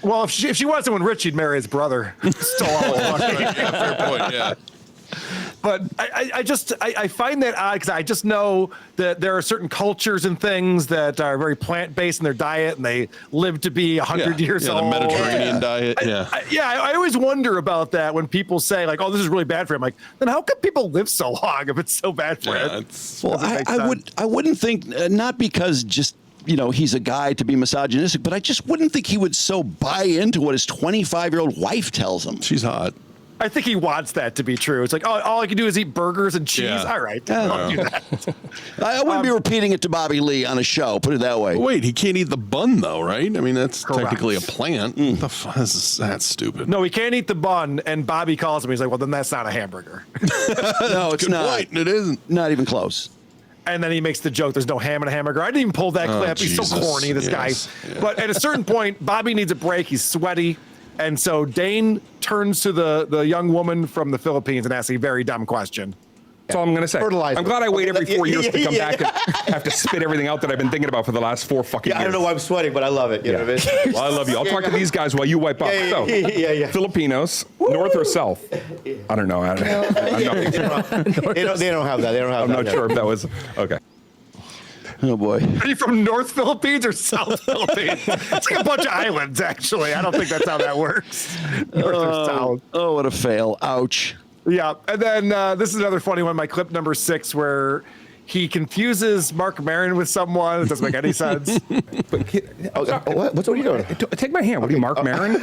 Well, if she wanted someone rich, she'd marry his brother. Still all Fair point, yeah. But I find that odd because I just know that there are certain cultures and things that are very plant-based in their diet, and they live to be 100 years old. The Mediterranean diet, I always wonder about that when people say, like, oh, this is really bad for him. Like, then how come people live so long if it's so bad for him? Well, I wouldn't think, not because just, he's a guy to be misogynistic, but I just wouldn't think he would so buy into what his 25-year-old wife tells him. She's hot. I think he wants that to be true. It's like, oh, all I can do is eat burgers and cheese. Yeah. All right, I'll do that. I wouldn't be repeating it to Bobby Lee on a show, put it that way. Wait, he can't eat the bun, though, right? I mean, that's technically a plant. The fuck that's stupid. No, he can't eat the bun, and Bobby calls him. He's like, well, then that's not a hamburger. No, it's Good not. point. It isn't. Not even close. And then he makes the joke, there's no ham in a hamburger. I didn't even pull that clip. He's so corny, this guy. Yeah. But at a certain point, Bobby needs a break. He's sweaty. And so Dane turns to the young woman from the Philippines and asks a very dumb question. That's all I'm going to say. Fertilizer. I'm glad I wait every 4 years to come back and have to spit everything out that I've been thinking about for the last 4 fucking years. I don't know why I'm sweating, but I love it. You know what I mean? Well, I love you. I'll talk to these guys while you wipe up. So, Filipinos, North or South? I don't know. I'm not They don't have that. They don't have I'm that. not sure if that was okay. Oh, boy. Are you from North Philippines or South Philippines? It's like a bunch of islands, actually. I don't think that's how that works. North or South. Oh, what a fail. Ouch. Yeah. And then this is another funny one, my clip number 6, where he confuses Mark Maron with someone. It doesn't make any sense. What are you doing? Take my hand. What are you, Mark Maron?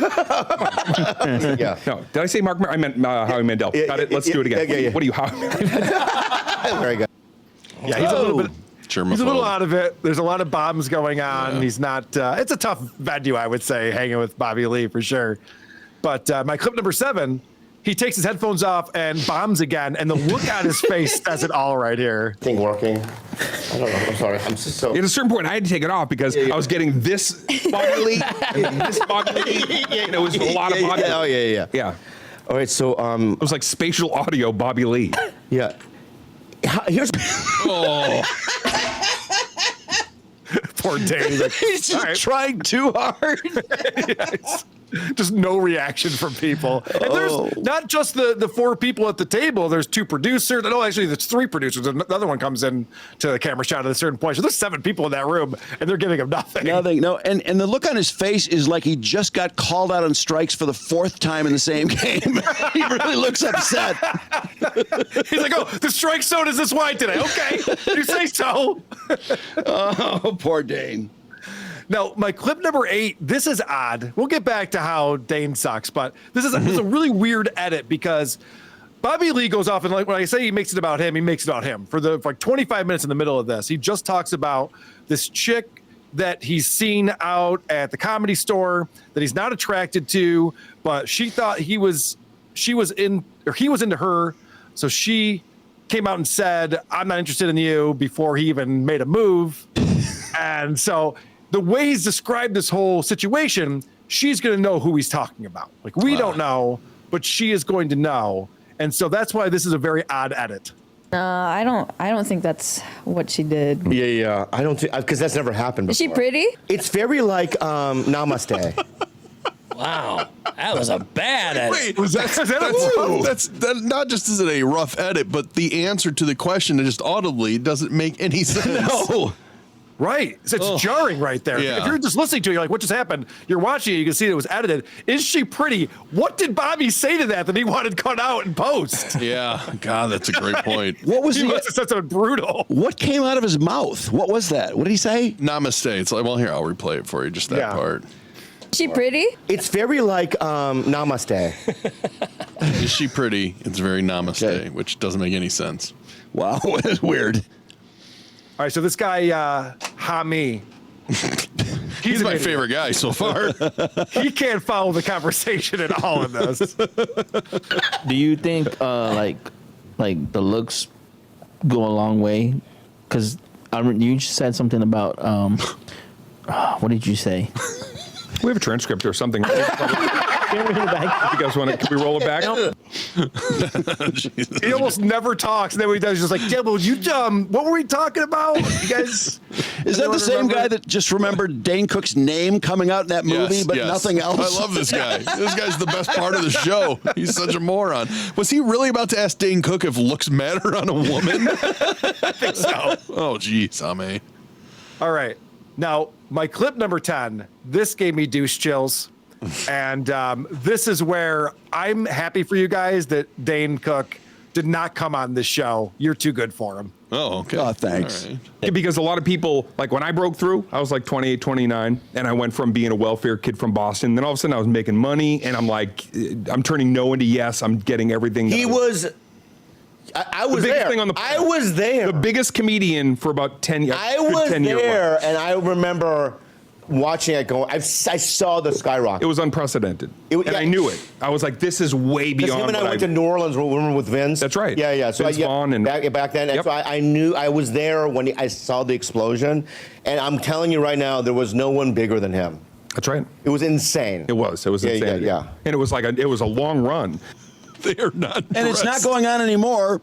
Yeah. No, did I say Mark Maron? I meant Howie Mandel. Got it. Let's do it again. Yeah. What are you, Howie Maron? Very good. Yeah, he's a little bit. Germaphobe. He's a little out of it. There's a lot of bombs going on. He's not. It's a tough venue, I would say, hanging with Bobby Lee for sure. But my clip number 7, he takes his headphones off and bombs again, and the look on his face says it all right here. Thing working. I don't know. I'm sorry. I'm just so. At a certain point, I had to take it off because I was getting this Bobby Lee and this Bobby Lee, and it was a lot of Bobby Lee. Oh yeah. Yeah. All right. So It was like spatial audio Bobby Lee. yeah. Here's. Oh. Poor Dane. Like, He's just trying too hard. Yes. Just no reaction from people. And there's not just the 4 people at the table. There's 2 producers. No, actually, there's 3 producers. Another one comes in to the camera shot at a certain point. So there's 7 people in that room, and they're giving him nothing. Nothing. No. And the look on his face is like he just got called out on strikes for the 4th time in the same game. He really looks upset. He's like, oh, the strike zone is this wide today. Okay, you say so. Oh, poor Dane. Now, my clip number 8, this is odd. We'll get back to how Dane sucks, but this is a really weird edit because Bobby Lee goes off and, like, when I say he makes it about him, he makes it about him. For like 25 minutes in the middle of this, he just talks about this chick that he's seen out at the Comedy Store that he's not attracted to, but she thought he was into her, so she came out and said, "I'm not interested in you," before he even made a move. And so the way he's described this whole situation, she's going to know who he's talking about. Like, we don't know, but she is going to know. And so that's why this is a very odd edit. I don't think that's what she did. Yeah. I don't think, because that's never happened before. Is she pretty? It's very like Namaste. Wow, that was a bad edit. Wait, that's not just is it a rough edit, but the answer to the question just audibly doesn't make any sense. No. Right. So it's jarring right there. Yeah. If you're just listening to it, you're like, what just happened? You're watching it, you can see it was edited. Is she pretty? What did Bobby say to that he wanted cut out in post? Yeah. God, that's a great point. What was He must have said something brutal. What came out of his mouth? What was that? What did he say? Namaste. It's like, well, here, I'll replay it for you, just that part. Is she pretty? It's very like Namaste. Is she pretty? It's very namaste, which doesn't make any sense. Wow, that's weird. All right, so this guy, Hami. He's my favorite guy so far. He can't follow the conversation at all in this. Do you think like the looks go a long way? Because you just said something about what did you say? We have a transcript or something. If you guys want to, can we roll it back? He almost never talks. And then when he does, he's just like, yeah, well, what were we talking about? You guys. Is that the same guy that just remembered Dane Cook's name coming out in that movie, but nothing else? I love this guy. This guy's the best part of the show. He's such a moron. Was he really about to ask Dane Cook if looks matter on a woman? I think so. Oh, geez, Ame. All right. Now, my clip number 10, this gave me douche chills. And this is where I'm happy for you guys that Dane Cook did not come on this show. You're too good for him. Oh, okay. Oh, thanks. Yeah, because a lot of people, like when I broke through, I was like 28, 29, and I went from being a welfare kid from Boston. Then all of a sudden I was making money, and I'm like, I'm turning no into yes. I'm getting everything. I was there. I was there. The biggest comedian for about 10 years. I was there, and I remember watching it going, I saw the skyrocket. It was unprecedented. I knew it. I was like, this is way beyond. Him and I went to New Orleans, remember, with Vince? That's right. Yeah. So Vince Vaughn and back then. And so I knew I was there when I saw the explosion. And I'm telling you right now, there was no one bigger than him. That's right. It was insane. It was insane. Yeah. And it was like it was a long run. They are not. And it's not going on anymore.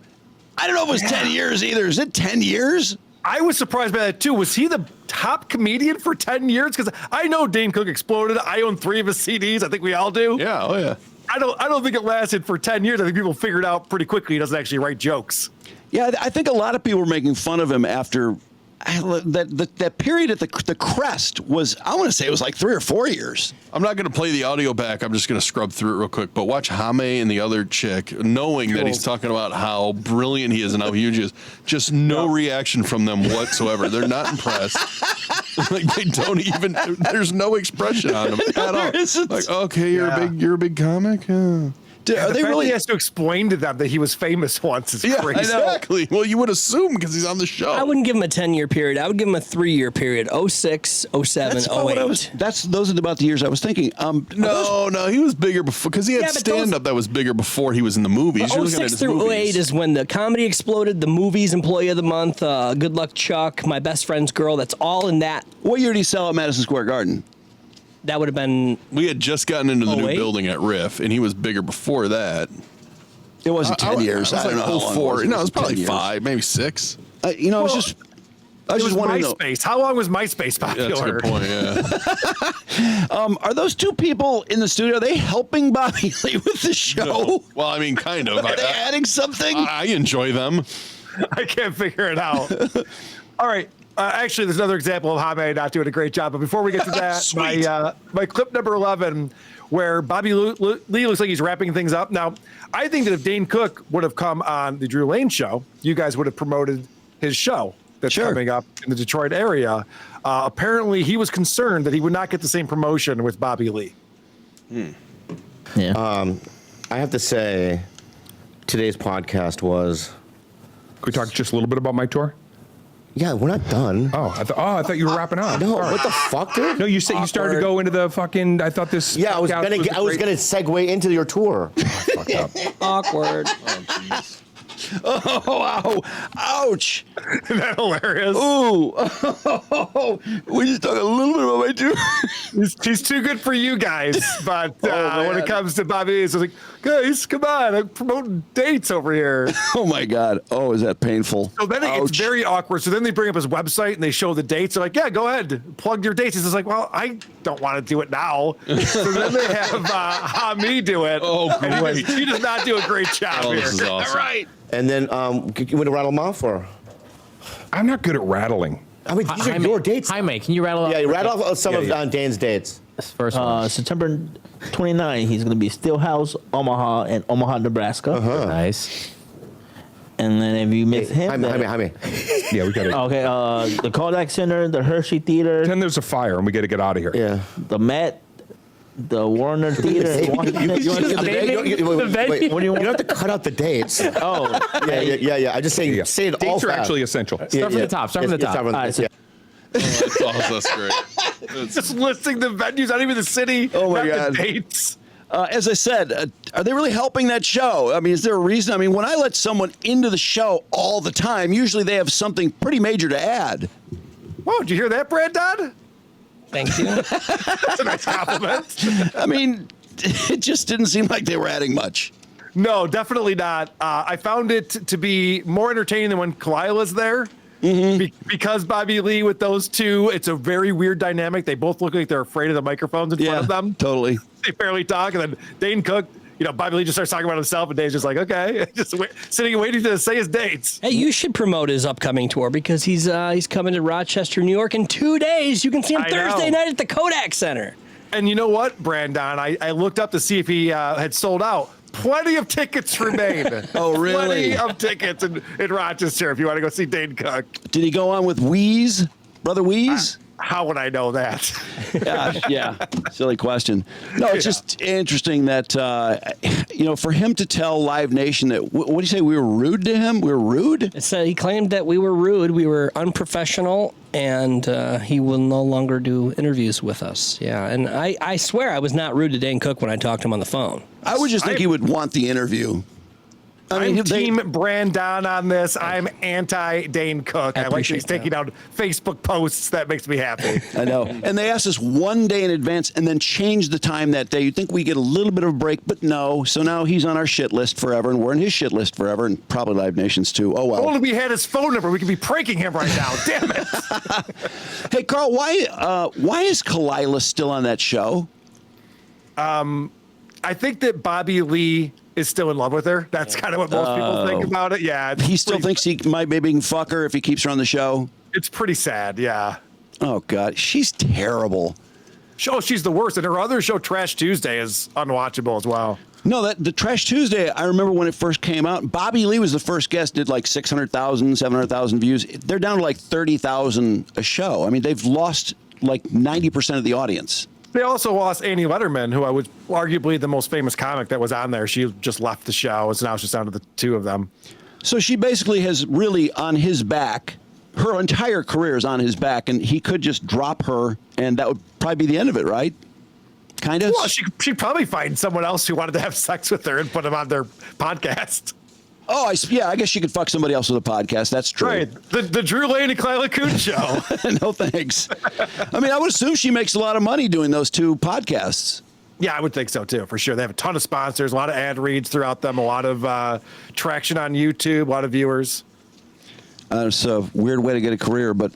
I don't know if it was 10 years either. Is it 10 years? I was surprised by that too. Was he the top comedian for 10 years? Because I know Dane Cook exploded. I own 3 of his CDs. I think we all do. Yeah. Oh yeah. I don't think it lasted for 10 years. I think people figured out pretty quickly he doesn't actually write jokes. Yeah, I think a lot of people were making fun of him after that period at the crest was, I want to say it was like 3 or 4 years. I'm not going to play the audio back. I'm just going to scrub through it real quick. But watch Hame and the other chick, knowing that he's talking about how brilliant he is and how huge he is. Just no reaction from them whatsoever. They're not impressed. Like they don't even. There's no expression on them at all. Like, okay, you're a big comic. Yeah. Are they really has to explain to them that he was famous once? It's crazy. Exactly. Well, you would assume because he's on the show. I wouldn't give him a 10-year period. I would give him a 3-year period. 06, 07, 08. Those are about the years I was thinking. No, he was bigger before because he had stand-up that was bigger before he was in the movies. 06 through 08 is when the comedy exploded, the movies, Employee of the Month, Good Luck Chuck, My Best Friend's Girl. That's all in that. What year did he sell at Madison Square Garden? That would have been. We had just gotten into the new building at Riff, and he was bigger before that. It wasn't 10 years. I don't know. 04. No, it was probably 5, maybe 6. I was just wondering. MySpace. How long was MySpace popular? Yeah, that's a good point. Yeah. Are those two people in the studio? Are they helping Bobby Lee with the show? No. Well, I mean, kind of. Are they adding something? I enjoy them. I can't figure it out. All right. Actually, there's another example of Hame not doing a great job. But before we get to that, my clip number 11, where Bobby Lee looks like he's wrapping things up. Now, I think that if Dane Cook would have come on the Drew Lane show, you guys would have promoted his show. that's coming up in the Detroit area. Apparently, he was concerned that he would not get the same promotion with Bobby Lee. I have to say, today's podcast was. Can we talk just a little bit about my tour? Yeah, we're not done. Oh, I thought you were wrapping up. No, Sorry. what the fuck, dude? No, you said you started to go into the fucking. I thought this. Yeah, I was podcast gonna segue into your tour. Fucked up. Awkward. Oh, ow. Ouch. Isn't that hilarious? Ooh. We just talked a little bit about my tour. He's too good for you guys, but when it comes to Bobby Lee, it's like, guys, come on, I'm promoting dates over here. Oh my God. Oh, is that painful? So then it gets very awkward. So then they bring up his website and they show the dates. They're like, yeah, go ahead, plug your dates. He's just like, well, I don't want to do it now. So then they have Hami do it. Oh, great. He does not do a great job here. This is awesome. All right. And then you want to rattle them off, or? I'm not good at rattling. I mean, these are your dates. Jaime, can you rattle off? Yeah, you rattle off some of Dane's dates. This first one. September 29, he's going to be Stillhouse, Omaha, and Omaha, Nebraska. Nice. And then if you miss him, Jaime. Yeah, we got it. Okay, the Kodak Center, the Hershey Theater, Then there's a fire, and we got to get out of here. Yeah. the Met, the Warner Theater. in Washington. You You don't want have to cut out the dates. Oh, Yeah. I just say say it all Dates are fast. actually essential. Start from the top. Start from the top. All right, so That's awesome. That's great. Just listing the venues, not even the city. Oh, my not God. The dates. As I said, are they really helping that show? I mean, is there a reason? I mean, when I let someone into the show all the time, usually they have something pretty major to add. Whoa, did you hear that, Brad Dodd? Thank you. That's a nice compliment. I mean, it just didn't seem like they were adding much. No, definitely not. I found it to be more entertaining than when Kalila's there. Because Bobby Lee with those two, it's a very weird dynamic. They both look like they're afraid of the microphones in front of them. Totally. They barely talk. And then Dane Cook, Bobby Lee just starts talking about himself, and Dave's just like, okay, just sitting and waiting to say his dates. Hey, you should promote his upcoming tour because he's coming to Rochester, New York in 2 days. You can see him Thursday night at the Kodak Center. And you know what, Brandon? I looked up to see if he had sold out. Plenty of tickets remain. Oh, really? Plenty of tickets in Rochester if you want to go see Dane Cook. Did he go on with Wheeze? Brother Wheeze? How would I know that? Yeah. Silly question. No, it's just interesting that, for him to tell Live Nation that, what do you say, we were rude to him? We were rude? So he claimed that we were rude, we were unprofessional, and he will no longer do interviews with us. Yeah, and I swear I was not rude to Dane Cook when I talked to him on the phone. I would just think he would want the interview. I'm Team Brandon on this. I'm anti-Dane Cook. I like that he's taking out Facebook posts. That makes me happy. I know. And they asked us one day in advance and then changed the time that day. You'd think we get a little bit of a break, but no. So now he's on our shit list forever, and we're in his shit list forever, and probably Live Nation's too. Oh, well. If only we had his phone number, we could be pranking him right now. Damn it. Hey, Carl, why is Kalila still on that show? I think that Bobby Lee is still in love with her. That's kind of what most people think about it. Yeah. He still thinks he might maybe fuck her if he keeps her on the show? It's pretty sad, yeah. Oh, God. She's terrible. She's the worst. And her other show, Trash Tuesday, is unwatchable as well. No, the Trash Tuesday, I remember when it first came out, Bobby Lee was the first guest, did like 600,000, 700,000 views. They're down to like 30,000 a show. I mean, they've lost like 90% of the audience. They also lost Annie Letterman, who I was arguably the most famous comic that was on there. She just left the show, so now it's just down to the two of them. So she basically has really on his back, her entire career is on his back, and he could just drop her, and that would probably be the end of it, right? Kind of? Well, she'd probably find someone else who wanted to have sex with her and put him on their podcast. Oh, I guess she could fuck somebody else with a podcast. That's true. Right. The Drew Lane and Kyla Coon show. No, thanks. I mean, I would assume she makes a lot of money doing those two podcasts. Yeah, I would think so, too, for sure. They have a ton of sponsors, a lot of ad reads throughout them, a lot of traction on YouTube, a lot of viewers. It's a weird way to get a career, but,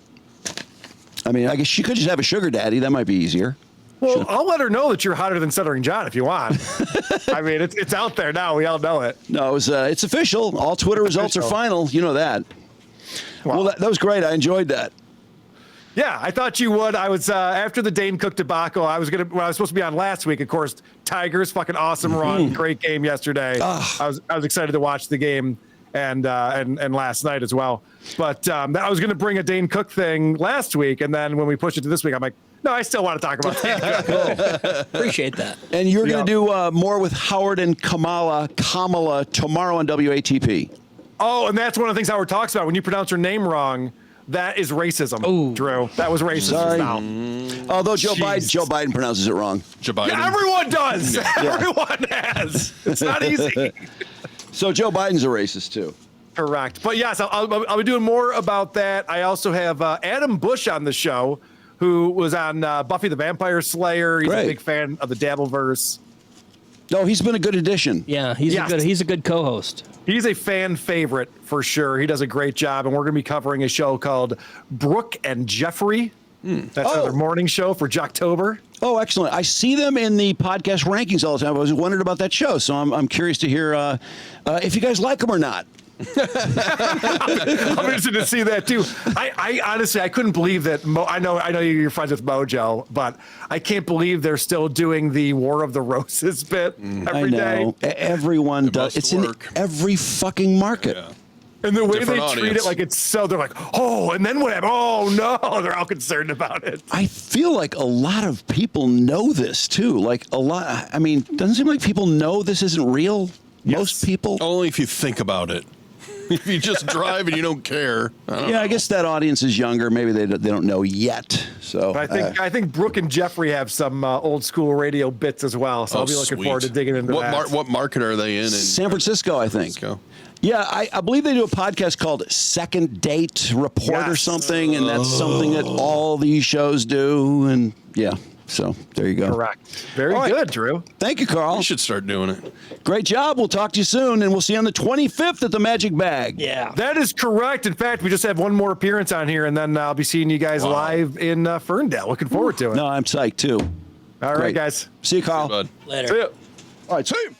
I mean, I guess she could just have a sugar daddy. That might be easier. Well, I'll let her know that you're hotter than Stuttering John if you want. I mean, it's out there now. We all know it. No, it's official. All Twitter results are final. You know that. Well, that was great. I enjoyed that. Yeah, I thought you would. I was after the Dane Cook debacle. I was supposed to be on last week. Of course, Tigers, fucking awesome run, great game yesterday. I was excited to watch the game, and last night as well. But I was going to bring a Dane Cook thing last week, and then when we pushed it to this week, I'm like, no, I still want to talk about Dane Cook. Appreciate that. And you're going to do more with Howard and Kamala tomorrow on WATP. Oh, and that's one of the things Howard talks about. When you pronounce her name wrong, that is racism, Drew. That was racist. Sorry. Now. Although Joe Biden pronounces it wrong. Joe Biden. Yeah, everyone does. Yeah. Everyone has. It's not easy. So Joe Biden's a racist too. Correct. But yes, I'll be doing more about that. I also have Adam Bush on the show, who was on Buffy the Vampire Slayer. He's a big fan of the Dabbleverse. No, he's been a good addition. Yeah, he's a good co-host. He's a fan favorite for sure. He does a great job, and we're going to be covering a show called Brooke and Jeffrey. That's another morning show for Jocktober. Oh, excellent. I see them in the podcast rankings all the time. I was wondering about that show, so I'm curious to hear if you guys like them or not. I'm interested to see that too. I honestly, I couldn't believe that. I know you're friends with Mojo, but I can't believe they're still doing the War of the Roses bit every day. Everyone does. It's in every fucking market. Yeah. And the way Different they treat audience. it, like it's so, they're like, oh, and then what happened? Oh no, they're all concerned about it. I feel like a lot of people know this too. Like a lot. I mean, doesn't it seem like people know this isn't real? Most people. Only if you think about it. If you just drive and you don't care. I guess that audience is younger. Maybe they don't know yet. So But I think Brooke and Jeffrey have some old school radio bits as well. So I'll be looking forward to digging into that. What market are they in? San Francisco, I think. Yeah, I believe they do a podcast called Second Date Report or something, and that's something that all these shows do. And yeah, so there you go. Correct. Very good, Drew. Thank you, Carl. You should start doing it. Great job. We'll talk to you soon, and we'll see you on the 25th at the Magic Bag. Yeah. That is correct. In fact, we just have one more appearance on here, and then I'll be seeing you guys live in Ferndale. Looking forward to it. No, I'm psyched too. All right, guys. See you, Carl. See you, bud. Later. See ya. All right, see you.